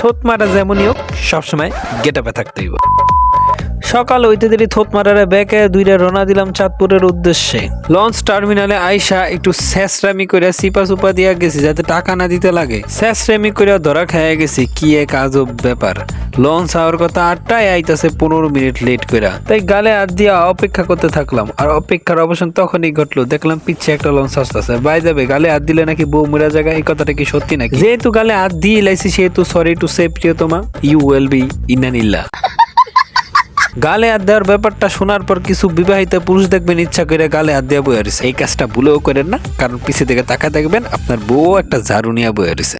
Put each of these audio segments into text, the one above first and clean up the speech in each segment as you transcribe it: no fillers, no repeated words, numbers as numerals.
থোত মারা যেমনই হোক সবসময় গেটআপে থাকতে হইব। সকাল হইতে দেরি থোত মারারে ব্যাকে দুইটা রওনা দিলাম চাঁদপুরের উদ্দেশ্যে। লঞ্চ টার্মিনালে আইসা একটু স্যাসরামি করে সিপা সুপা দিয়া গেছি যাতে টাকা না দিতে লাগে। স্যাসরামি করে ধরা খাইয়া গেছি, কি এক আজব ব্যাপার। লঞ্চ আওয়ার কথা 8টায় আইতাছে 15 মিনিট লেট করে। তাই গালে হাত দিয়া অপেক্ষা করতে থাকলাম। আর অপেক্ষার অবসান তখনই ঘটলো, দেখলাম পিছে একটা লঞ্চ আসতেছে। বাই যাবে গালে হাত দিলে নাকি বউ মরা জায়গা, এই কথাটা কি সত্যি নাকি? যেহেতু গালে হাত দিয়ে লাইছি সেহেতু সরি টু সে প্রিয়তমা, ইউ উইল বি ইনানিল্লাহ। গালে হাত দেওয়ার ব্যাপারটা শোনার পর কিছু বিবাহিত পুরুষ দেখবেন ইচ্ছা করে গালে হাত দেওয়া বয়ে রয়েছে। এই কাজটা ভুলেও করেন না, কারণ পিছে দিকে তাকা দেখবেন আপনার বউ একটা ঝাড়ু নিয়ে বয়ে রয়েছে।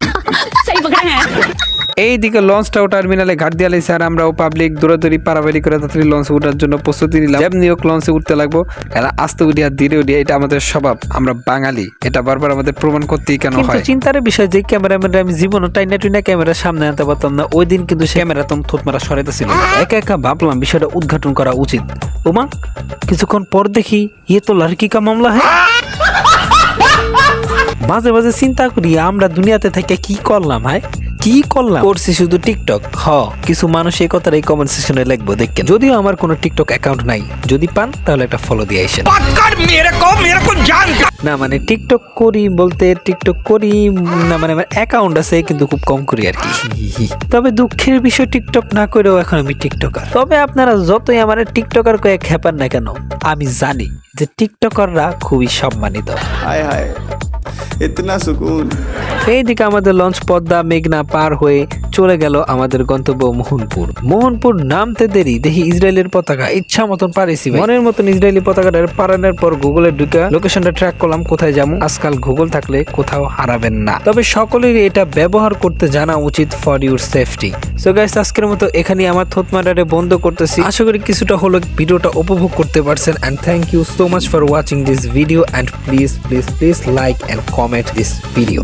এইদিকে লঞ্চটাও টার্মিনালে ঘাট দিয়ে লাইছে আর আমরাও পাবলিক দৌড়াদৌড়ি পারাবাড়ি করে তাড়াতাড়ি লঞ্চে উঠার জন্য প্রস্তুতি নিলাম। যেমনি হোক লঞ্চে উঠতে লাগবো, এরা আস্তে উঠিয়া ধীরে উঠিয়া, এটা আমাদের স্বভাব, আমরা বাঙালি, এটা বারবার আমাদের প্রমাণ করতেই কেন হয়। চিন্তার বিষয় যে ক্যামেরাম্যানরা আমি জীবনে টাইনা টুইনা ক্যামেরার সামনে আনতে পারতাম না, ওই দিন কিন্তু সে ক্যামেরা তখন থোত মারা সরাইতেছিল। একা একা ভাবলাম বিষয়টা উদ্ঘাটন করা উচিত। ওমা কিছুক্ষণ পর দেখি ইয়ে তো লড়কি কা মামলা হ্যাঁ। মাঝে মাঝে চিন্তা করি আমরা দুনিয়াতে থেকে কি করলাম, হ্যাঁ কি করলাম, করছি শুধু টিকটক। কিছু মানুষ এই কথার এই কমেন্ট সেকশনে লিখবো দেখেন। যদিও আমার কোনো টিকটক অ্যাকাউন্ট নাই, যদি পান তাহলে একটা ফলো দিয়ে আসেন। না মানে টিকটক করি বলতে টিকটক করি না, মানে আমার অ্যাকাউন্ট আছে কিন্তু খুব কম করি আর কি। তবে দুঃখের বিষয় টিকটক না করেও এখন আমি টিকটকার। তবে আপনারা যতই আমার টিকটকার কয়ে খেপান না কেন, আমি জানি যে টিকটকাররা খুবই সম্মানিত। হায় হায় ইতনা সুকুন। এইদিকে আমাদের লঞ্চ পদ্মা মেঘনা পার হয়ে চলে গেল আমাদের গন্তব্য মোহনপুর। মোহনপুর নামতে দেরি দেখি ইসরায়েলের পতাকা, ইচ্ছা মতন পারেছি মনের মতন ইসরায়েলি পতাকাটা পারানোর পর গুগলে ঢুকে লোকেশনটা ট্র্যাক করলাম কোথায় যাবো। আজকাল গুগল থাকলে কোথাও হারাবেন না, তবে সকলেরই এটা ব্যবহার করতে জানা উচিত for your safety. So guys আজকের মতো এখানে আমার থোত মারারে বন্ধ করতেছি। আশা করি কিছুটা হলো ভিডিওটা উপভোগ করতে পারছেন, and thank you so much for watching this video, and please please please like and comment this video.